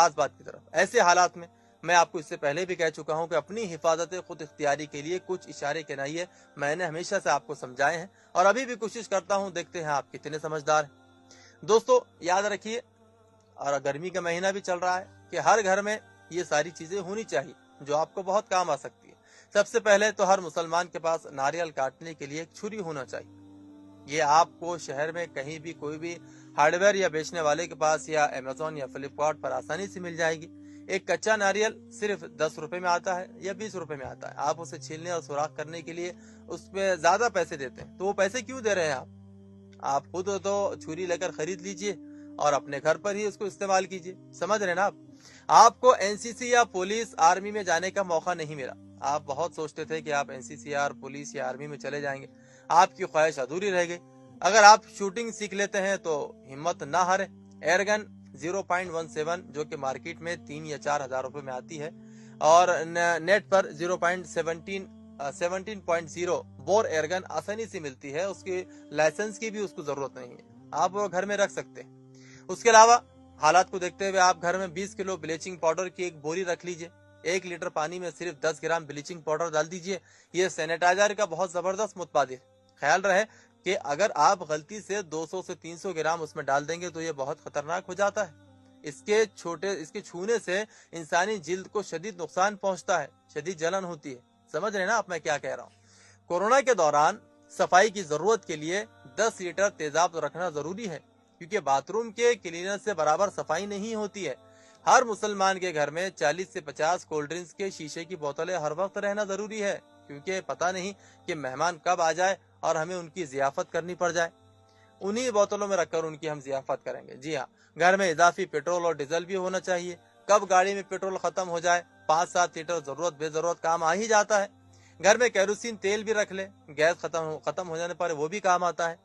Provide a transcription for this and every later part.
खास बात की तरफ। ऐसे हालात में मैं आपको इससे पहले भी कह चुका हूं कि अपनी हिफाजत खुद इख्तियारी के लिए कुछ इशारे गिनाइए। मैंने हमेशा से आपको समझाए हैं और अभी भी कोशिश करता हूं, देखते हैं आप कितने समझदार हैं। दोस्तों याद रखिए, और गर्मी का महीना भी चल रहा है, कि हर घर में ये सारी चीजें होनी चाहिए जो आपको बहुत काम आ सकती है। सबसे पहले तो हर मुसलमान के पास नारियल काटने के लिए एक छुरी होना चाहिए। ये आपको शहर में कहीं भी कोई भी हार्डवेयर या बेचने वाले के पास या अमेज़न या फ्लिपकार्ट पर आसानी से मिल जाएगी। एक कच्चा नारियल सिर्फ 10 रुपए में आता है या 20 रुपए में आता है। आप उसे छीलने और सुराख करने के लिए उसमें ज्यादा पैसे देते हैं, तो वो पैसे क्यों दे रहे हैं आप खुद तो छुरी लेकर खरीद लीजिए और अपने घर पर ही उसको इस्तेमाल कीजिए। समझ रहे ना आप? आपको एनसीसी या पुलिस आर्मी में जाने का मौका नहीं मिला। आप बहुत सोचते थे कि आप एनसीसी या पुलिस या आर्मी में चले जाएंगे, आपकी ख्वाहिश अधूरी रह गई। अगर आप शूटिंग सीख लेते हैं तो हिम्मत ना हारे। एयरगन 0.17 जो कि मार्केट में 3 या 4 हजार रुपए में आती है, और नेट पर 17.0 बोर एयरगन आसानी से मिलती है। उसकी लाइसेंस की भी उसको जरूरत नहीं है, आप वो घर में रख सकते हैं। उसके अलावा हालात को देखते हुए आप घर में 20 किलो ब्लीचिंग पाउडर की एक बोरी रख लीजिए। 1 लीटर पानी में सिर्फ 10 ग्राम ब्लीचिंग पाउडर डाल दीजिए। ये सैनिटाइजर का बहुत जबरदस्त मुतबादिल। ख्याल रहे कि अगर आप गलती से 200 से 300 ग्राम उसमें डाल देंगे तो ये बहुत खतरनाक हो जाता है। इसके छूने से इंसानी जिल्द को शदीद नुकसान पहुंचता है, शदीद जलन होती है। समझ रहे ना आप मैं क्या कह रहा हूँ? कोरोना के दौरान सफाई की जरूरत के लिए 10 लीटर तेजाब रखना जरूरी है, क्योंकि बाथरूम के क्लीनर से बराबर सफाई नहीं होती है। हर मुसलमान के घर में 40 से 50 कोल्ड ड्रिंक्स के शीशे की बोतलें हर वक्त रहना जरूरी है, क्योंकि पता नहीं कि मेहमान कब आ जाए और हमें उनकी जियाफत करनी पड़ जाए। उन्हीं बोतलों में रखकर उनकी हम जियाफत करेंगे। जी हाँ, घर में इजाफी पेट्रोल और डीजल भी होना चाहिए। कब गाड़ी में पेट्रोल खत्म हो जाए, 5-7 लीटर जरूरत बेजरूरत काम आ ही जाता है। घर में केरोसिन तेल भी रख ले, गैस खत्म हो जाने पर वो भी काम आता है।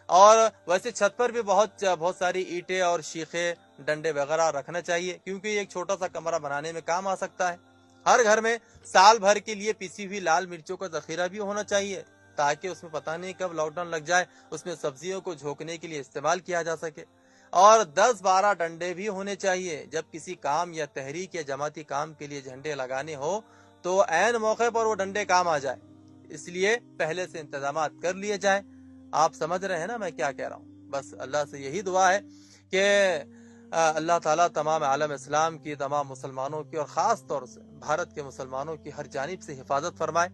और वैसे छत पर भी बहुत सारी ईंटें और शीखे डंडे वगैरह रखना चाहिए, क्योंकि एक छोटा सा कमरा बनाने में काम आ सकता है। हर घर में साल भर के लिए पिसी हुई लाल मिर्चों का जखीरा भी होना चाहिए, ताकि उसमें पता नहीं कब लॉकडाउन लग जाए, उसमें सब्जियों को झोंकने के लिए इस्तेमाल किया जा सके। और 10-12 डंडे भी होने चाहिए। जब किसी काम या तहरीक या जमाती काम के लिए झंडे लगाने हो तो ऐन मौके पर वो डंडे काम आ जाए, इसलिए पहले से इंतजाम कर लिए जाए। आप समझ रहे हैं ना मैं क्या कह रहा हूँ? बस अल्लाह से यही दुआ है कि अल्लाह ताला तमाम आलम इस्लाम की, तमाम मुसलमानों की और खास तौर से भारत के मुसलमानों की हर जानिब से हिफाजत फरमाए।